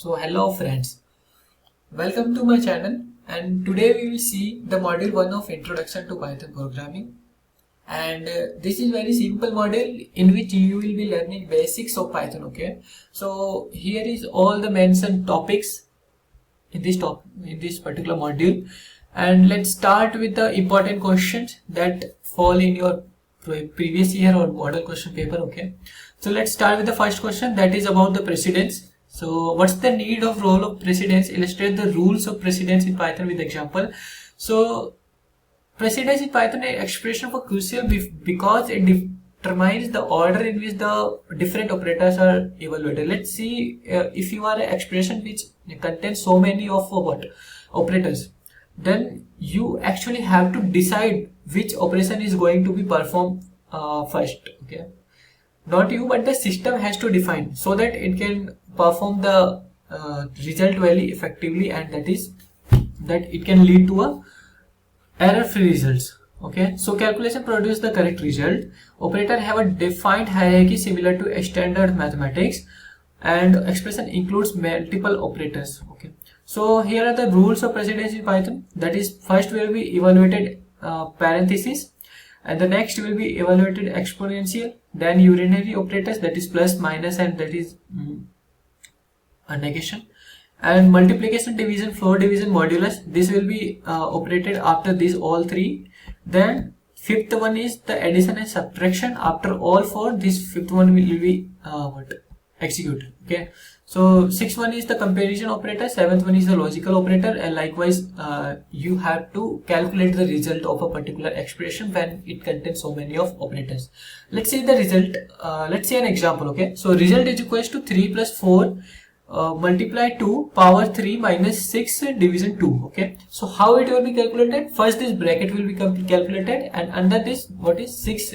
So hello friends, welcome to my channel, and today we will see the module 1 of Introduction to Python Programming. And this is very simple module in which you will be learning basics of Python. Okay, so here is all the mentioned topics in this particular module, and let's start with the important questions that fall in your previous year or model question paper. Okay, so let's start with the first question, that is about the precedence. So what's the need of role of precedence? Illustrate the rules of precedence in Python with example. So precedence in Python is expression for crucial because it determines the order in which the different operators are evaluated. Let's see if you are an expression which contains so many of operators, then you actually have to decide which operation is going to be performed first. Okay, not you, but the system has to define so that it can perform the result very effectively, and that it can lead to a error-free results. Okay, so calculation produce the correct result. Operator have a defined hierarchy similar to standard mathematics, and expression includes multiple operators. Okay, so here are the rules of precedence in Python. That is, first will be evaluated parenthesis, and the next will be evaluated exponential, then urinary operators, that is plus, minus, and that is a negation, and multiplication, division, floor division, modulus. This will be operated after these all three. Then fifth one is the addition and subtraction. After all four, this fifth one will be executed. Okay, so sixth one is the comparison operator, seventh one is the logical operator, and likewise you have to calculate the result of a particular expression when it contains so many of operators. Let's see the result. Let's see an example. Okay, so result is equals to 3 plus 4 multiply 2 power 3 minus 6 division 2. Okay, so how it will be calculated? First this bracket will be calculated, and under this what is 6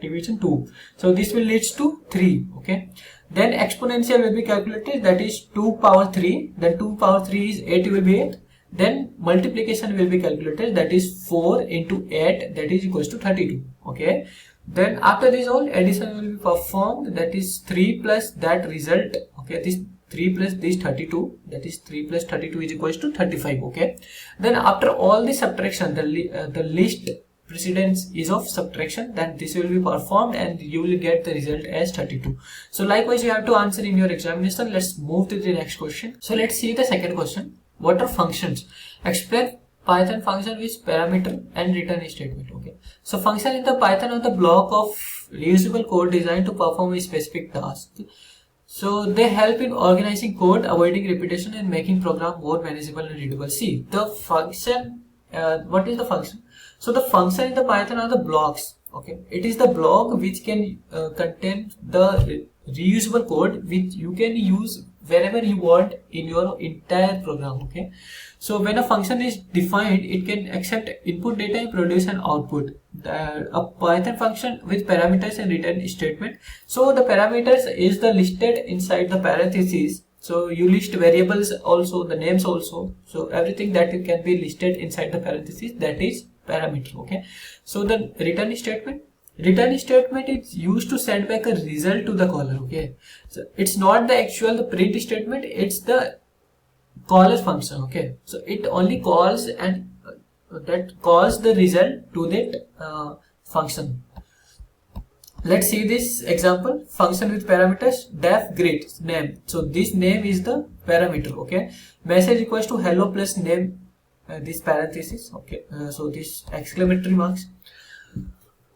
division 2, so this will leads to 3. Okay, then exponential will be calculated, that is 2 power 3, then 2 power 3 is 8, will be 8. Then multiplication will be calculated, that is 4 into 8, that is equals to 32. Okay, then after this all addition will be performed, that is 3 plus that result. Okay, this 3 plus this 32, that is 3 plus 32 is equals to 35. Okay, then after all the subtraction, the least precedence is of subtraction, then this will be performed and you will get the result as 32. So likewise you have to answer in your examination. Let's move to the next question. So let's see the second question. What are functions? Explain Python function with parameter and return statement. Okay, so function in the Python are the block of reusable code designed to perform a specific task. So they help in organizing code, avoiding repetition, and making program more manageable and readable. See the function. What is the function? So the function in the Python are the blocks. Okay, it is the block which can contain the reusable code which you can use wherever you want in your entire program. Okay, so when a function is defined, it can accept input data and produce an output. A Python function with parameters and return statement. So the parameters is the listed inside the parentheses. So you list variables also, the names also. So everything that can be listed inside the parentheses, that is parameter. Okay, so the return statement. Return statement is used to send back a result to the caller. Okay, so it's not the actual the print statement, it's the caller function. Okay, so it only calls and that calls the result to that function. Let's see this example. Function with parameters, def greet name. So this name is the parameter. Okay, message equals to hello plus name, this parenthesis. Okay, so this exclamatory marks.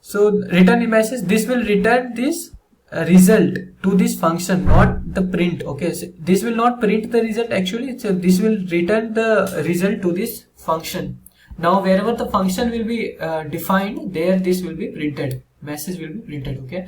So return message, this will return this result to this function, not the print. Okay, so this will not print the result actually, so this will return the result to this function. Now wherever the function will be defined, there this will be printed, message will be printed. Okay,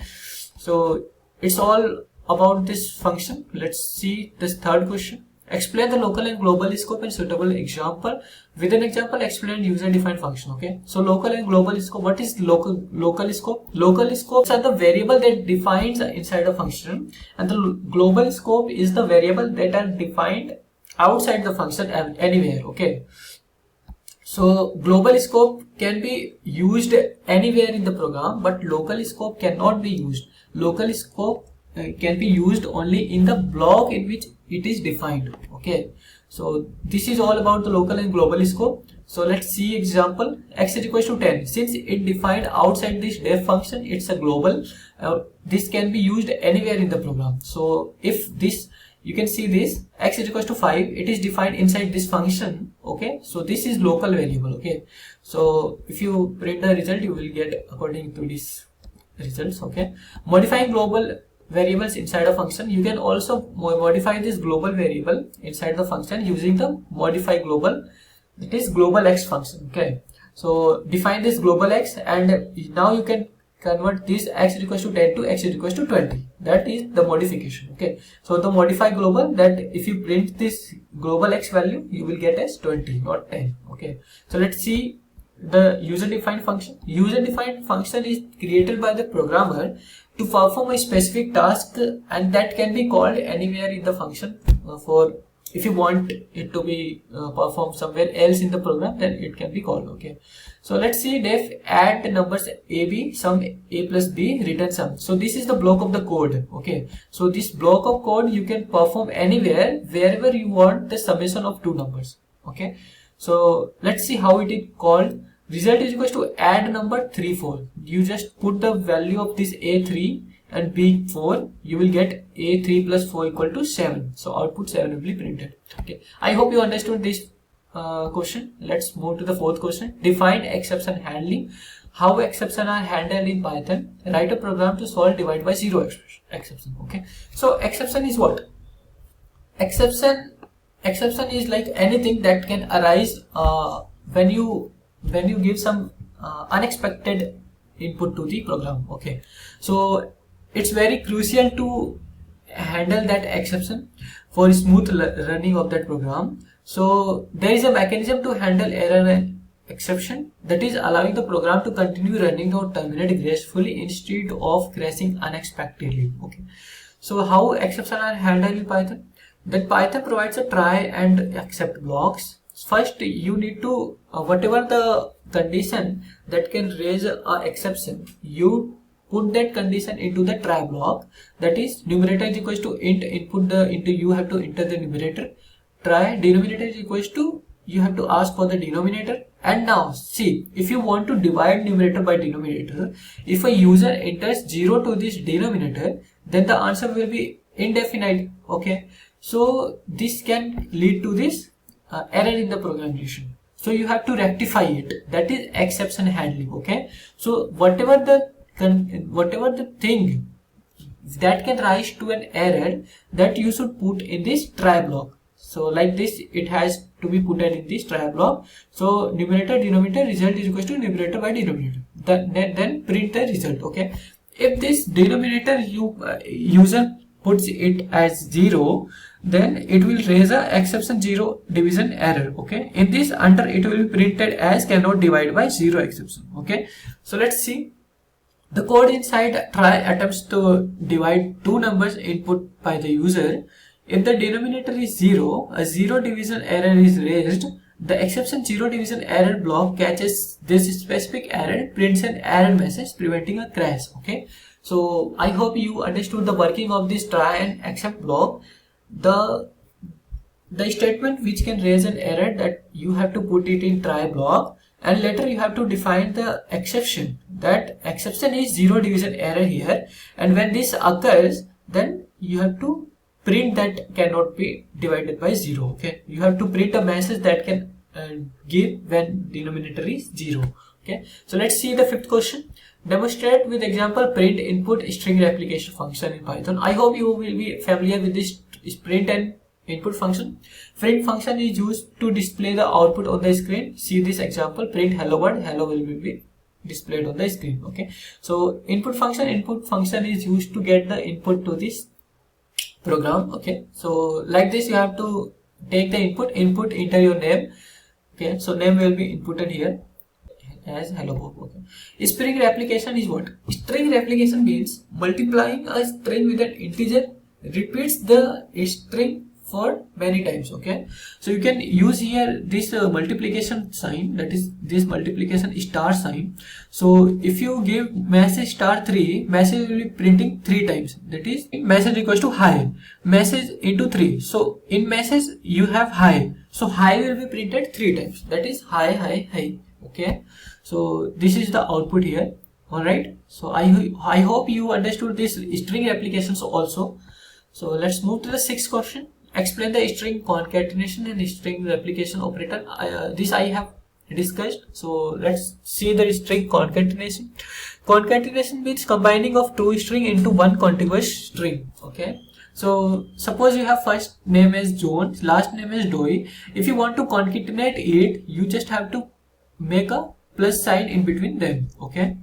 so it's all about this function. Let's see this third question. Explain the local and global scope and suitable example. With an example, explain user defined function. Okay, so local and global scope. What is local scope? Local scopes are the variable that defines inside a function, and the global scope is the variable that are defined outside the function anywhere. Okay, so global scope can be used anywhere in the program, but local scope cannot be used. Local scope can be used only in the block in which it is defined. Okay, so this is all about the local and global scope. So let's see example. X is equals to 10. Since it defined outside this def function, it's a global. This can be used anywhere in the program. So if this, you can see this x is equals to 5, it is defined inside this function. Okay, so this is local variable. Okay, so if you print the result, you will get according to these results. Okay, modifying global variables inside a function, you can also modify this global variable inside the function using the modify global, that is global x function. Okay, so define this global x, and now you can convert this x is equals to 10 to x is equals to 20. That is the modification. Okay, so the modify global, that if you print this global x value, you will get as 20, not 10. Okay, so let's see the user defined function. User defined function is created by the programmer to perform a specific task, and that can be called anywhere in the function. For if you want it to be performed somewhere else in the program, then it can be called. Okay, so let's see def add numbers a b, sum a plus b, return sum. So this is the block of the code. Okay, so this block of code you can perform anywhere, wherever you want the summation of two numbers. Okay, so let's see how it is called. Result is equals to add number 3 4. You just put the value of this a3 and b4, you will get a3 plus 4 equal to 7. So output 7 will be printed. Okay, I hope you understood this question. Let's move to the fourth question. Define exception handling. How exceptions are handled in Python? Write a program to solve divide by zero exception. Okay, so exception is what? Exception is like anything that can arise when you give some unexpected input to the program. Okay, so it's very crucial to handle that exception for smooth running of that program. So there is a mechanism to handle error and exception, that is allowing the program to continue running or terminate gracefully instead of crashing unexpectedly. Okay, so how exceptions are handled in Python? That Python provides a try and except blocks. First, you need to whatever the condition that can raise a exception, you put that condition into the try block. That is, numerator is equals to int, input the into, you have to enter the numerator. Try denominator is equals to, you have to ask for the denominator. And now see, if you want to divide numerator by denominator, if a user enters 0 to this denominator, then the answer will be indefinite. Okay, so this can lead to this error in the programmation. So you have to rectify it. That is exception handling. Okay, so whatever the thing that can rise to an error, that you should put in this try block. So like this, it has to be put in this try block. So numerator denominator result is equal to numerator by denominator. Then print the result. Okay, if this denominator user puts it as 0, then it will raise a exception 0 division error. Okay, in this under it will be printed as cannot divide by 0 exception. Okay, so let's see the code inside try attempts to divide two numbers input by the user. If the denominator is 0, a 0 division error is raised. The exception 0 division error block catches this specific error, prints an error message preventing a crash. Okay, so I hope you understood the working of this try and except block. The statement which can raise an error, that you have to put it in try block, and later you have to define the exception. That exception is 0 division error here, and when this occurs, then you have to print that cannot be divided by 0. Okay, you have to print a message that can give when denominator is 0. Okay, so let's see the fifth question. Demonstrate with example print input string replication function in Python. I hope you will be familiar with this print and input function. Print function is used to display the output on the screen. See this example, print hello world, hello will be displayed on the screen. Okay, so input function is used to get the input to this program. Okay, so like this, you have to take the input, enter your name. Okay, so name will be inputted here as hello world. Okay, string replication is what? String replication means multiplying a string with an integer repeats the string for many times. Okay, so you can use here this multiplication sign, that is this multiplication star sign. So if you give message *3, message will be printing 3 times, that is message equals to hi, message into 3. So in message you have hi, so hi will be printed 3 times, that is hi hi hi. Okay, so this is the output here. Alright, so I hope you understood this string applications also. So let's move to the 6th question. Explain the string concatenation and string replication operator. This I have discussed. So let's see the string concatenation. Concatenation means combining of 2 strings into one contiguous string. Okay, so suppose you have first name as John, last name is Doi. If you want to concatenate it, you just have to make a plus sign in between them. Okay,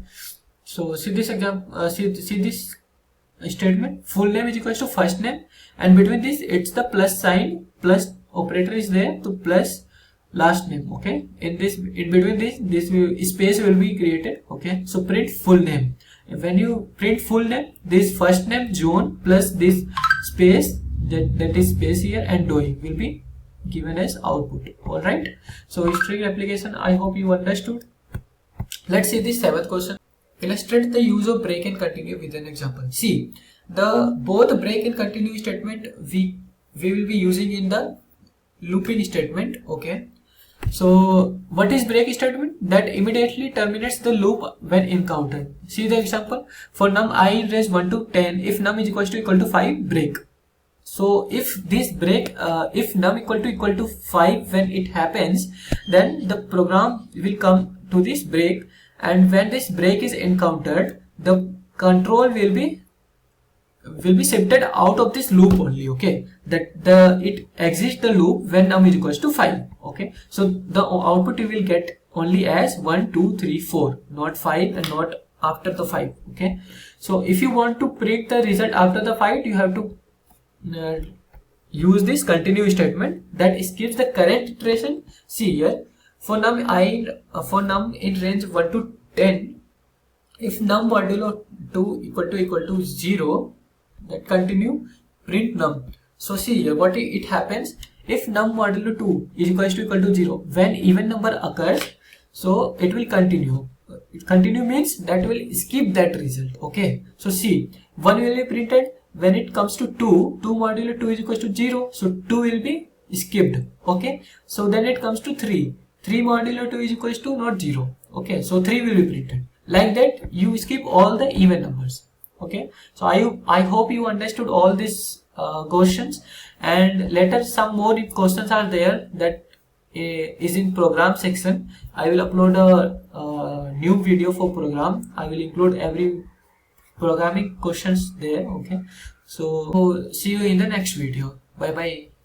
so see this example, see this statement, full name is equals to first name, and between this it's the plus sign, plus operator is there to plus last name. Okay, in between this space will be created. Okay, so print full name. When you print full name, this first name John plus this space, that is space here, and Doi will be given as output. All right, so string application, I hope you understood. Let's see the 7th question. Illustrate the use of break and continue with an example. See, both break and continue statement we will be using in the looping statement. Okay, so what is break statement? That immediately terminates the loop when encountered. See the example, for num I in range 1 to 10, if num is equal to 5, break. So if this break, if num equal to 5 when it happens, then the program will come to this break, and when this break is encountered, the control will be shifted out of this loop only. Okay, that it exits the loop when num is equals to 5. Okay, so the output you will get only as 1 2 3 4, not 5 and not after the 5. Okay, so if you want to print the result after the 5, you have to use this continue statement that skips the current iteration. See here, for num in range 1 to 10, if num modulo 2 equal to 0, that continue print num. So see here what it happens, if num modulo 2 is equal to 0, when even number occurs, so it will continue. Continue means that will skip that result. Okay, so see, 1 will be printed. When it comes to 2 modulo 2 is equal to 0, so 2 will be skipped. Okay, so then it comes to 3 modulo 2 is equal to not 0. Okay, so 3 will be printed. Like that you skip all the even numbers. Okay, so I hope you understood all these questions, and later some more questions are there that is in program section. I will upload a new video for program. I will include every programming questions there. Okay, so see you in the next video. Bye bye.